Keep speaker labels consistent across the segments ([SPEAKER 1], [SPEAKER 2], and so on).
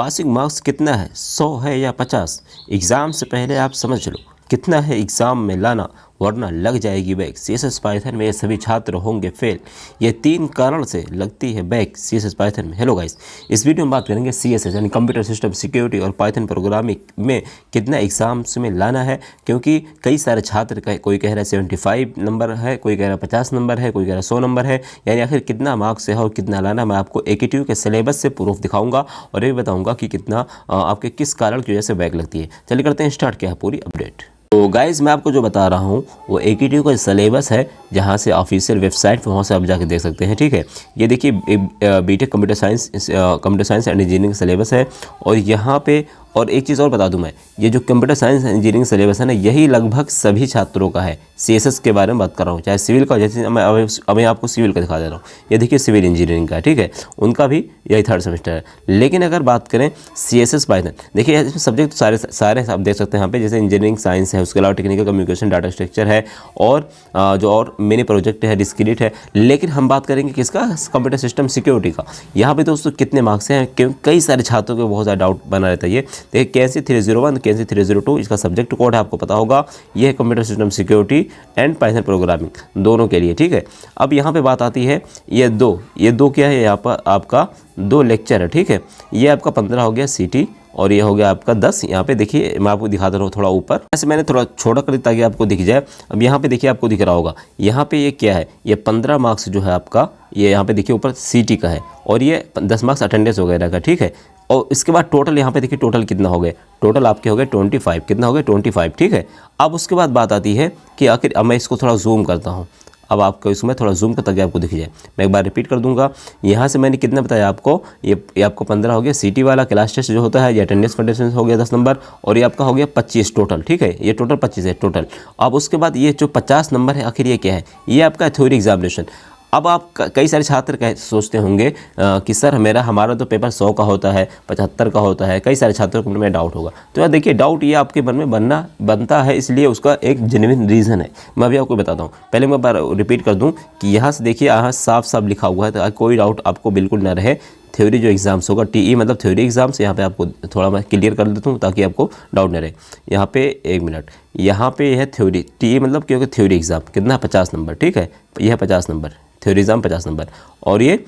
[SPEAKER 1] Passing marks कितना है, 100 है या 50? एग्ज़ाम से पहले आप समझ लो कितना है एग्ज़ाम में लाना, वरना लग जाएगी बैक। CSS पाइथन में ये सभी छात्र होंगे फेल। ये 3 कारण से लगती है बैक CSS पाइथन में। हेलो गाइस, इस वीडियो में बात करेंगे CSS यानी कंप्यूटर सिस्टम सिक्योरिटी और पाइथन प्रोग्रामिंग में कितना एग्ज़ाम्स में लाना है, क्योंकि कई सारे छात्र कोई कह रहा है 75 नंबर है, कोई कह रहा है 50 नंबर है, कोई कह रहा है 100 नंबर है, यानी आखिर कितना मार्क्स है और कितना लाना। मैं आपको AKTU के सिलेबस से प्रूफ दिखाऊंगा और ये बताऊंगा कि कितना आपके किस कारण की वजह से बैक लगती है। चलिए करते हैं स्टार्ट, क्या है पूरी अपडेट। तो गाइज मैं आपको जो बता रहा हूँ वो AKTU का सिलेबस है, जहाँ से ऑफिशियल वेबसाइट पर वहाँ से आप जाके देख सकते हैं। ठीक है, ये देखिए BTech computer science and engineering syllabus है। और यहाँ पे और एक चीज़ और बता दूं मैं, ये जो कंप्यूटर साइंस इंजीनियरिंग सिलेबस है ना, यही लगभग सभी छात्रों का है। CSS के बारे में बात कर रहा हूँ, चाहे सिविल का, जैसे मैं आपको सिविल का दिखा दे रहा हूँ। ये देखिए सिविल इंजीनियरिंग का, ठीक है, उनका भी यही 3rd सेमेस्टर है। लेकिन अगर बात करें CSS पाइथन, देखिए इसमें सब्जेक्ट सारे आप देख सकते हैं यहाँ पे, जैसे इंजीनियरिंग साइंस है, उसके अलावा टेक्निकल कम्युनिकेशन, डाटा स्ट्रक्चर है, और जो और मिनी प्रोजेक्ट है, डिस्क्रीट है। लेकिन हम बात करेंगे किसका, कंप्यूटर सिस्टम सिक्योरिटी का। यहाँ पे दोस्तों कितने मार्क्स हैं, क्योंकि कई सारे छात्रों को बहुत ज़्यादा डाउट बना रहता है। ये देखिए KNC 301, KNC 302 इसका सब्जेक्ट कोड है, आपको पता होगा। ये है computer system security and Python programming दोनों के लिए। ठीक है, अब यहाँ पे बात आती है ये दो क्या है, यहाँ पर आपका 2 लेक्चर है। ठीक है, ये आपका 15 हो गया CT और ये हो गया आपका 10। यहाँ पे देखिए मैं आपको दिखा दे रहा हूँ थोड़ा ऊपर, ऐसे मैंने थोड़ा छोटा कर दिया ताकि आपको दिख जाए। अब यहाँ पे देखिए आपको दिख रहा होगा, यहाँ पे ये क्या है, ये 15 मार्क्स जो है आपका, ये यहाँ पे देखिए ऊपर CT का है, और ये 10 मार्क्स अटेंडेंस वगैरह का। ठीक है, और इसके बाद टोटल यहाँ पे देखिए टोटल कितना हो गए, टोटल आपके हो गए 25। कितना हो गए, 25। ठीक है, अब उसके बाद बात आती है कि आखिर, अब मैं इसको थोड़ा जूम करता हूँ, अब आपको इसमें थोड़ा जूम कर ताकि आपको दिख जाए। मैं एक बार रिपीट कर दूंगा, यहाँ से मैंने कितना बताया आपको, ये आपको 15 हो गया CT वाला क्लास टेस्ट जो होता है, ये अटेंडेंस कंडीशन हो गया 10 नंबर, और ये आपका हो गया 25 टोटल। ठीक है, ये टोटल 25 है टोटल। अब उसके बाद ये जो 50 नंबर है, आखिर ये क्या है, ये आपका थ्योरी एग्जामिनेशन। अब आप कई सारे छात्र सोचते होंगे कि सर हमारा तो पेपर 100 का होता है, 75 का होता है। कई सारे छात्रों को मन में डाउट होगा। तो यार देखिए, डाउट ये आपके मन में बनता है, इसलिए उसका एक जेन्युइन रीज़न है। मैं अभी आपको बताता हूँ। पहले मैं बार रिपीट कर दूँ कि यहाँ से देखिए, यहाँ साफ साफ लिखा हुआ है, तो कोई डाउट आपको बिल्कुल ना रहे। थ्योरी जो एग्ज़ाम्स होगा, TE मतलब थ्योरी एग्ज़ाम्स, यहाँ पे आपको थोड़ा मैं क्लियर कर देता हूँ ताकि आपको डाउट न रहे। यहाँ पे 1 मिनट, यहाँ पे है थ्योरी, TE मतलब क्योंकि थ्योरी एग्ज़ाम कितना, 50 नंबर। ठीक है, यह है 50 नंबर थ्योरी एग्जाम 50 नंबर, और ये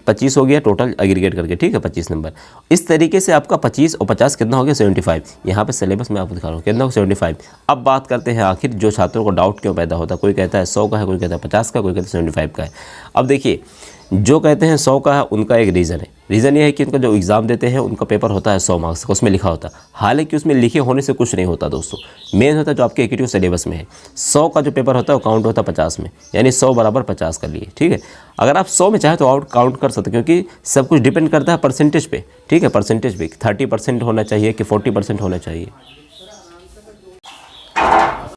[SPEAKER 1] 25 हो गया टोटल एग्रीगेट करके। ठीक है, 25 नंबर। इस तरीके से आपका 25 और 50 कितना हो गया, 75। यहाँ पे सिलेबस में आपको दिखा रहा हूँ कितना हो, 75। अब बात करते हैं आखिर जो छात्रों को डाउट क्यों पैदा होता है। कोई कहता है 100 का है, कोई कहता है 50 का, कोई कहता है 75 का है। अब देखिए, जो कहते हैं 100 का है, उनका एक रीज़न है। रीज़न ये है कि उनका जो एग्ज़ाम देते हैं, उनका पेपर होता है 100 मार्क्स का, उसमें लिखा होता है। हालांकि उसमें लिखे होने से कुछ नहीं होता दोस्तों, मेन होता है जो आपके AKTU सिलेबस में है। 100 का जो पेपर होता है वो काउंट होता है 50 में, यानी 100 बराबर 50 कर लिए। ठीक है, अगर आप 100 में चाहे तो आउट काउंट कर सकते हैं, क्योंकि सब कुछ डिपेंड करता है परसेंटेज पे। ठीक है, परसेंटेज पे 30% होना चाहिए कि 40% होना चाहिए।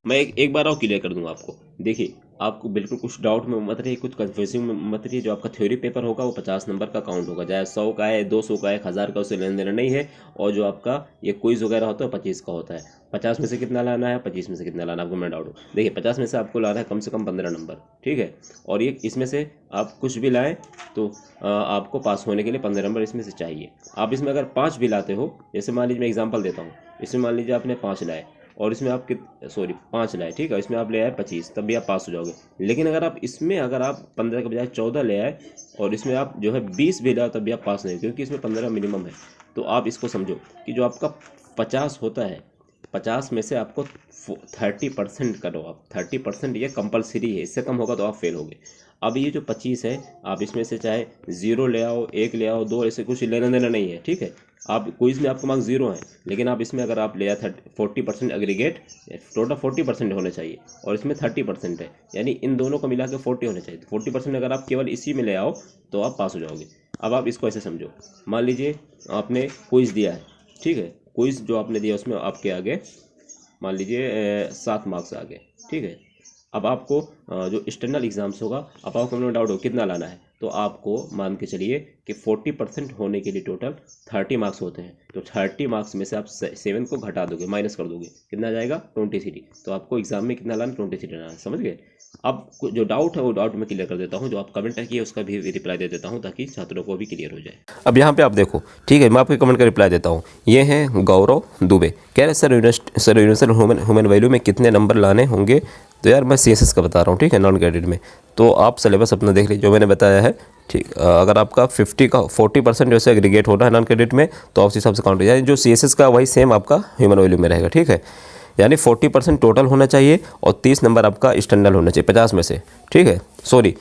[SPEAKER 1] मैं एक बार और क्लियर कर दूंगा आपको। देखिए, आपको बिल्कुल कुछ डाउट में मत रहिए, कुछ कन्फ्यूजिंग में मत रहिए। जो आपका थ्योरी पेपर होगा वो 50 नंबर का काउंट होगा, चाहे 100 का है, 200 का है, 1000 का, उससे लेना देना नहीं है। और जो आपका ये क्विज वगैरह होता है 25 का होता है। 50 में से कितना लाना है, 25 में से कितना लाना है, आपको मैं डाउट हो। देखिए, 50 में से आपको लाना है कम से कम 15 नंबर। ठीक है, और ये इसमें से आप कुछ भी लाएँ तो आपको पास होने के लिए 15 नंबर इसमें से चाहिए। आप इसमें अगर 5 भी लाते हो, जैसे मान लीजिए मैं एग्जाम्पल देता हूँ, इसमें मान लीजिए आपने 5 लाए और इसमें आप 5 लाए, ठीक है, इसमें आप ले आए 25, तब भी आप पास हो जाओगे। लेकिन अगर आप 15 के बजाय 14 ले आए और इसमें आप जो है 20 भी लाओ, तब भी आप पास नहीं, क्योंकि इसमें 15 मिनिमम है। तो आप इसको समझो कि जो आपका 50 होता है, 50 में से आपको 30% करो आप। 30% ये कंपलसरी है, इससे कम होगा तो आप फेल होगे। अब ये जो 25 है, आप इसमें से चाहे 0 ले आओ, 1 ले आओ, 2, ऐसे कुछ लेना देना नहीं है। ठीक है, आप क्विज में आपका मार्क्स 0 है, लेकिन आप इसमें अगर आप ले आए 40% एग्रीगेट, टोटल 40% होना चाहिए, और इसमें 30% है, यानी इन दोनों को मिला के 40 होना चाहिए। 40% अगर आप केवल इसी में ले आओ तो आप पास हो जाओगे। अब आप इसको ऐसे समझो, मान लीजिए आपने क्विज दिया है। ठीक है, क्विज जो आपने दिया उसमें आपके आगे मान लीजिए 7 मार्क्स आ गए। ठीक है, अब आपको जो एक्सटर्नल एग्जाम्स होगा, अब आपको में डाउट हो कितना लाना है, तो आपको मान के चलिए कि 40% होने के लिए टोटल 30 मार्क्स होते हैं। तो 30 मार्क्स में से आप 7 को घटा दोगे, माइनस कर दोगे, कितना आ जाएगा, 23। तो आपको एग्जाम में कितना लाना, 23 लाना है। समझ गए? अब जो डाउट है वो डाउट मैं क्लियर कर देता हूँ, जो आप कमेंट किए उसका भी रिप्लाई दे देता हूँ ताकि छात्रों को भी क्लियर हो जाए। अब यहाँ पे आप देखो, ठीक है, मैं आपके कमेंट का रिप्लाई देता हूँ। ये हैं गौरव दुबे, कह रहे सर यूनिवर्सल ह्यूमन वैल्यू में कितने नंबर लाने होंगे। तो यार मैं CSS का बता रहा हूँ, ठीक है, नॉन क्रेडिट में। तो आप सिलेबस अपना देख लीजिए जो मैंने बताया है, ठीक। अगर आपका 40% जैसे एग्रीगेट होना है नॉन क्रेडिट में, तो आप उस हिसाब से काउंट, यानी जो CSS का वही सेम आपका ह्यूमन वैल्यू में रहेगा, ठीक है। यानी 40% टोटल होना चाहिए और 30 नंबर आपका एक्सटर्नल होना चाहिए 50 में से, ठीक है। सॉरी,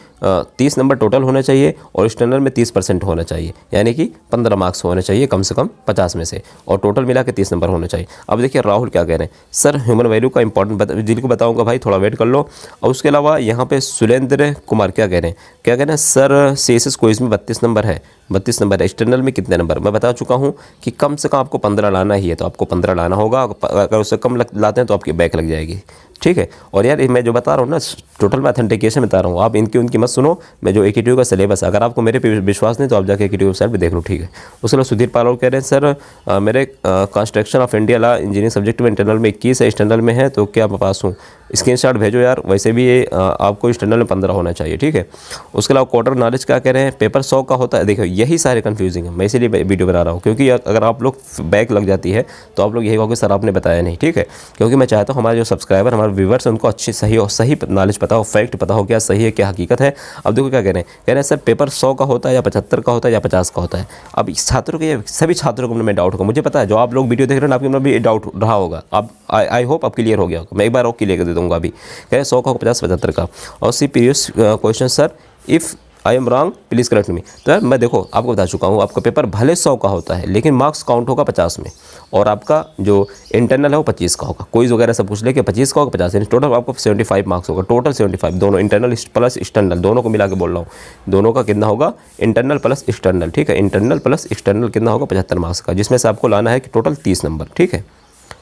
[SPEAKER 1] 30 नंबर टोटल होना चाहिए और एक्सटर्नल में 30% होना चाहिए, यानी कि 15 मार्क्स होने चाहिए कम से कम 50 में से, और टोटल मिला के 30 नंबर होना चाहिए। अब देखिए राहुल क्या कह रहे हैं, सर ह्यूमन वैल्यू का इंपॉर्टेंट जिनको बताऊंगा भाई, थोड़ा वेट कर लो। और उसके अलावा यहाँ पे सुरेंद्र कुमार क्या कह रहे हैं, सर CSS क्विज में 32 नंबर है, 32 नंबर है, एक्सटर्नल में कितने नंबर। मैं बता चुका हूँ कि कम से कम आपको 15 लाना ही है, तो आपको 15 लाना होगा। अगर उससे कम लाते हैं तो आपकी बैक लग जाएगी, ठीक है। और यार मैं जो बता रहा हूँ ना, टोटल मैं ऑथेंटिकेशन बता रहा हूँ, आप इनकी उनकी मत सुनो। मैं जो AKTU का सिलेबस, अगर आपको मेरे पे विश्वास नहीं तो आप जाके AKTU वेबसाइट पे देख लो, ठीक है। उसके बाद सुधीर पालोर कह रहे हैं सर मेरे construction of India law engineering subject में इंटरनल में 21 है, एक्सटर्नल में है, तो क्या मैं पास हूँ। स्क्रीनशॉट भेजो यार, वैसे भी ये आपको एक्सटर्नल में 15 होना चाहिए, ठीक है। उसके अलावा क्वार्टर नॉलेज क्या कह रहे हैं, पेपर 100 का होता है। देखो यही सारे कंफ्यूजिंग है, मैं इसीलिए वीडियो बना रहा हूँ, क्योंकि अगर आप लोग बैक लग जाती है तो आप लोग यही कहोगे सर आपने बताया नहीं, ठीक है। क्योंकि मैं चाहता हूँ हमारे जो सब्सक्राइबर, हमारे व्यूवर्स, उनको अच्छी सही नॉलेज पता हो, फैक्ट पता हो, क्या सही है क्या हकीकत है। अब देखो क्या कह रहे हैं सर पेपर 100 का होता है या 75 का होता है या 50 का होता है। अब छात्रों के, सभी छात्रों को में डाउट होगा, मुझे पता है, जो आप लोग वीडियो देख रहे हैं आपके में भी डाउट रहा होगा। अब आई होप अब क्लियर हो गया होगा, मैं एक बार और क्लियर कर दे दूँगा। अभी कह रहे 100 का 50 75 का। और see previous question sir if I am wrong please correct me. तो यार मैं देखो आपको बता चुका हूँ, आपका पेपर भले 100 का होता है लेकिन मार्क्स काउंट होगा 50 में, और आपका जो इंटरनल है वो 25 का होगा। क्विज वगैरह सब कुछ लेके 25 का होगा, 50 यानी टोटल आपको 75 मार्क्स होगा, टोटल 75 दोनों इंटरनल प्लस एक्सटर्नल दोनों को मिला के बोल रहा हूँ। दोनों का कितना होगा, इंटरनल प्लस एक्सटर्नल, ठीक है। इंटरनल प्लस एक्सटर्नल कितना होगा, 75 मार्क्स का, जिसमें से आपको लाना है कि टोटल 30 नंबर, ठीक है।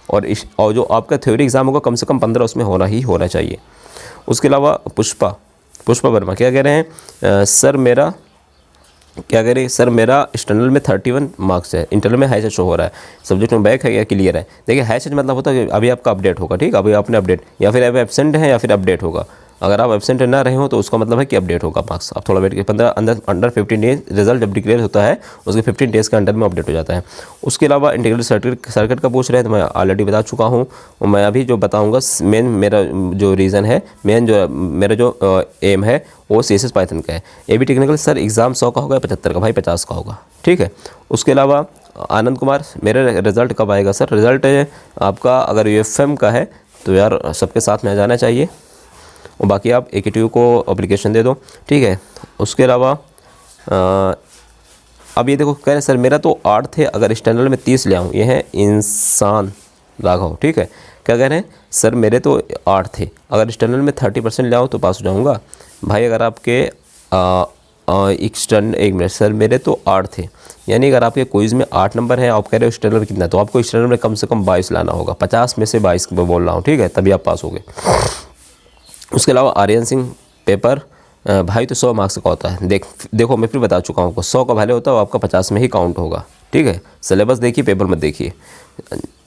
[SPEAKER 1] और जो आपका थ्योरी एग्जाम होगा कम से कम 15 उसमें होना ही होना चाहिए। उसके अलावा पुष्पा वर्मा क्या कह रहे हैं, सर मेरा एक्सटर्नल में 31 मार्क्स है, इंटरनल में हाई शो हो रहा है, सब्जेक्ट में बैक है या क्लियर है। देखिए हाई मतलब होता है कि अभी आपका अपडेट होगा, ठीक है, अभी आपने अपडेट, या फिर अभी एब्सेंट है या फिर अपडेट होगा। अगर आप एब्सेंट ना रहे हो तो उसका मतलब है कि अपडेट होगा मार्क्स। आप थोड़ा वेट करिए, 15 अंडर 15 डेज रिजल्ट जब डिक्लेयर होता है उसके 15 डेज़ के अंडर में अपडेट हो जाता है। उसके अलावा इंटीग्रल सर्किट का पूछ रहे हैं तो मैं ऑलरेडी बता चुका हूँ। मैं अभी जो बताऊँगा मेन मेरा जो रीज़न है, मेरा जो एम है वो CSS पाइथन का है। AB टेक्निकल सर एग्ज़ाम 100 का होगा 75 का, भाई 50 का होगा, ठीक है। उसके अलावा आनंद कुमार मेरा रिज़ल्ट कब आएगा सर, रिज़ल्ट आपका अगर UFM का है तो यार सबके साथ में जाना चाहिए, और बाकी आप AKTU को एप्लीकेशन दे दो, ठीक है। उसके अलावा अब ये देखो कह रहे हैं सर मेरा तो 8 थे, अगर एक्सटर्नल में 30 ले आऊँ। ये है इंसान राघव, ठीक है। क्या कह रहे हैं सर मेरे तो 8 थे, अगर एक्सटर्नल में 30% ले आऊँ तो पास हो जाऊँगा। भाई अगर आपके एक्सटर्नल, एक मिनट सर मेरे तो 8 थे, यानी अगर आपके क्विज में 8 नंबर है, आप कह रहे हो एक्सटर्नल में कितना, तो आपको एक्सटर्नल में कम से कम 22 लाना होगा, 50 में से 22 बोल रहा हूँ, ठीक है, तभी आप पास हो गए। उसके अलावा आर्यन सिंह पेपर भाई तो 100 मार्क्स का होता है। देखो मैं फिर बता चुका हूँ, 100 का भले होता है वो आपका 50 में ही काउंट होगा, ठीक है। सिलेबस देखिए, पेपर मत देखिए।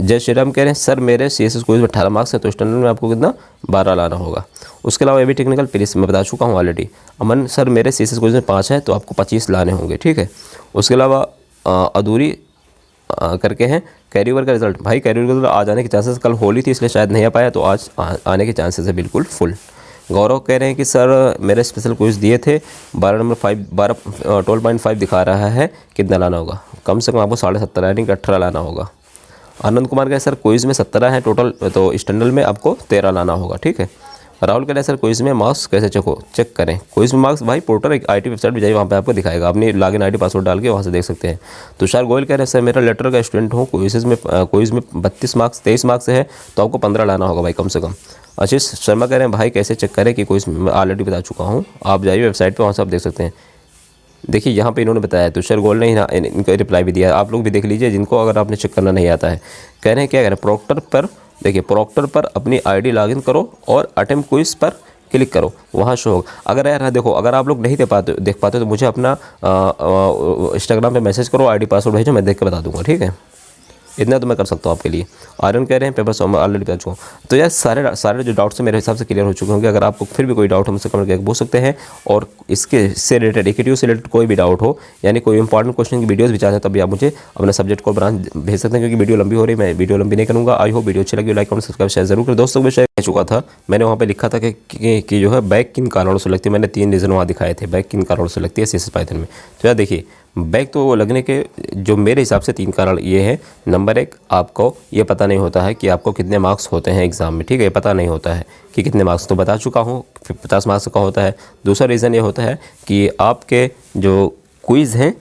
[SPEAKER 1] जय श्री राम कह रहे हैं सर मेरे CSS क्विज में 18 मार्क्स है, तो एक्सटर्नल में आपको कितना 12 लाना होगा। उसके अलावा AB टेक्निकल प्लीज मैं बता चुका हूँ ऑलरेडी। अमन सर मेरे CSS क्विज में 5 है तो आपको 25 लाने होंगे, ठीक है। उसके अलावा अधूरी करके हैं कैरियर का रिजल्ट, भाई कैरियर का रिजल्ट आज आने के चांसेस, कल होली थी इसलिए शायद नहीं आ पाया, तो आज आने के चांसेस है बिल्कुल फुल। गौरव कह रहे हैं कि सर मेरे स्पेशल क्विज दिए थे 12.5 दिखा रहा है, कितना लाना होगा, कम से कम आपको 17.5 यानी कि 18 लाना होगा। आनंद कुमार कह सर क्विज में 17 है टोटल, तो एक्सटर्नल में आपको 13 लाना होगा, ठीक है। राहुल कह रहे हैं सर क्विज में मार्क्स कैसे चेक करें, क्विज में मार्क्स भाई पोर्टल एक IT वेबसाइट पर जाइए, वहाँ पे आपको दिखाएगा, अपनी लॉगिन ID पासवर्ड डाल के वहाँ से देख सकते हैं। तुषार गोयल कह रहे हैं सर मेरा लेटर का स्टूडेंट हूँ, क्विज में 32 मार्क्स 23 मार्क्स है तो आपको 15 लाना होगा भाई कम से कम। आशीष शर्मा कह रहे हैं भाई कैसे चेक करें कि क्विज मैं ऑलरेडी बता चुका हूँ, आप जाइए वेबसाइट पर, वहाँ से आप देख सकते हैं। देखिए यहाँ पे इन्होंने बताया, तुषार गोयल ने इनका रिप्लाई भी दिया, आप लोग भी देख लीजिए जिनको अगर आपने चेक करना नहीं आता है। कह रहे हैं क्या कह रहे हैं प्रॉक्टर पर, देखिए प्रॉक्टर पर अपनी ID लॉगिन करो और अटेम्प्ट क्विज पर क्लिक करो, वहाँ शो होगा। अगर यार देखो अगर आप लोग नहीं देख पाते तो मुझे अपना इंस्टाग्राम पे मैसेज करो, ID पासवर्ड भेजो, मैं देख के बता दूंगा, ठीक है। इतना तो मैं कर सकता हूँ आपके लिए। आर्यन कह रहे हैं पेपर सॉल्व ऑलरेडी कर चुका हूँ। तो यार सारे जो डाउट्स हैं मेरे हिसाब से क्लियर हो चुके होंगे। अगर आपको फिर भी कोई डाउट हो मुझसे कमेंट करके पूछ सकते हैं, और इसके से रिलेटेड EKTU से रिलेटेड कोई भी डाउट हो, यानी कोई इंपॉर्टेंट क्वेश्चन की वीडियोस भी चाहते हैं, तब भी आप मुझे अपने सब्जेक्ट को ब्रांच भेज सकते हैं, क्योंकि वीडियो लंबी हो रही है, मैं वीडियो लंबी नहीं करूँगा। आई होप वीडियो अच्छी लगी, लाइक कमेंट सब्सक्राइब शेयर जरूर करें। दोस्तों को शेयर कर चुका था, मैंने वहाँ पे लिखा था कि जो है बैक किन कारणों से लगती है। मैंने 3 रीज़न वहाँ दिखाए थे बैक किन कारणों से लगती है CSS पाइथन में। तो यार देखिए, बैक तो वो लगने के जो मेरे हिसाब से 3 कारण ये है। नंबर 1, आपको ये पता नहीं होता है कि आपको कितने मार्क्स होते हैं एग्ज़ाम में, ठीक है, पता नहीं होता है कि कितने मार्क्स, तो बता चुका हूँ 50 मार्क्स का होता है। दूसरा रीज़न ये होता है कि आपके जो क्विज़ हैं,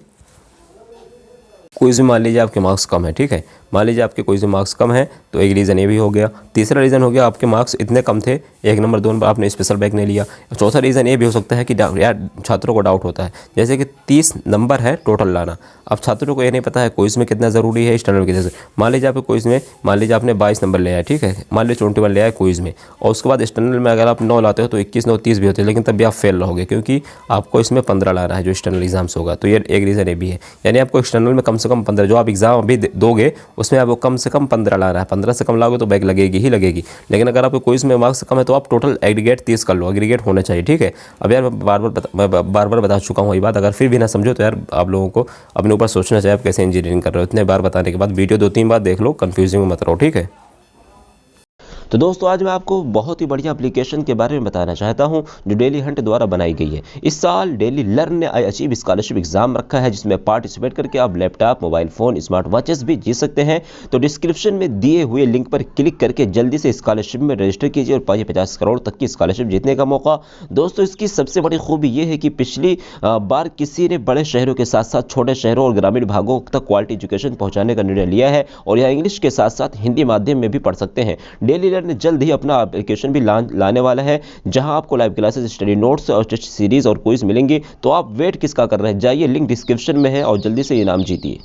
[SPEAKER 1] क्विज़ में मान लीजिए आपके मार्क्स कम है, ठीक है, मान लीजिए आपके क्विज़ में मार्क्स कम है, तो एक रीज़न ये भी हो गया। तीसरा रीज़न हो गया आपके मार्क्स इतने कम थे, 1 नंबर 2 नंबर, आपने स्पेशल बैक नहीं लिया। चौथा रीज़न ये भी हो सकता है कि यार छात्रों को डाउट होता है, जैसे कि 30 नंबर है टोटल लाना, अब छात्रों को ये नहीं पता है क्विज़ में कितना ज़रूरी है, एक्सटर्नल की जैसे मान लीजिए आपके क्विज़ में, मान लीजिए आपने 22 नंबर ले आया, ठीक है, मान लीजिए 21 ले आया क्विज़ में, और उसके बाद एक्सटर्नल में अगर आप 9 लाते हो तो 21 9 30 भी होते हैं, लेकिन तब भी आप फेल रहोगे, क्योंकि आपको इसमें 15 लाना है जो एक्सटर्नल एग्जाम्स होगा। तो ये एक रीज़न ये भी है, यानी आपको एक्सटर्नल में कम से कम 15, जो आप एग्ज़ाम अभी दोगे उसमें आपको कम से कम 15 लाना है। 15 से कम लाओगे तो बैक लगेगी ही लगेगी, लेकिन अगर आपको क्विज़ में मार्क्स कम है तो आप टोटल एग्रीगेट 30 कर लो, एग्रीगेट होना चाहिए, ठीक है। अब यार मैं बार बार बता चुका हूँ ये बात, अगर फिर भी ना समझो तो यार आप लोगों को अपने ऊपर सोचना चाहिए आप कैसे इंजीनियरिंग कर रहे हो। इतने बार बताने के बाद वीडियो 2-3 बार देख लो, कंफ्यूजिंग में मत रहो, ठीक है। तो दोस्तों आज मैं आपको बहुत ही बढ़िया एप्लीकेशन के बारे में बताना चाहता हूं जो डेली हंट द्वारा बनाई गई है। इस साल डेली लर्न ने आई अचीव स्कॉलरशिप एग्जाम रखा है, जिसमें पार्टिसिपेट करके आप laptop, mobile phone, smart watches भी जीत सकते हैं। तो डिस्क्रिप्शन में दिए हुए लिंक पर क्लिक करके जल्दी से स्कॉलरशिप में रजिस्टर कीजिए और पाइए 50 करोड़ तक की स्कॉलरशिप जीतने का मौका। दोस्तों इसकी सबसे बड़ी खूबी यह है कि पिछली बार किसी ने बड़े शहरों के साथ साथ छोटे शहरों और ग्रामीण भागों तक क्वालिटी एजुकेशन पहुँचाने का निर्णय लिया है, और यह इंग्लिश के साथ साथ हिंदी माध्यम में भी पढ़ सकते हैं। डेली लर्न जल्द ही अपना एप्लीकेशन भी लाने वाला है, जहां आपको लाइव क्लासेस, स्टडी नोट्स और टेस्ट सीरीज और क्विज मिलेंगे। तो आप वेट किसका कर रहे हैं, जाइए लिंक डिस्क्रिप्शन में है और जल्दी से इनाम जीतिए।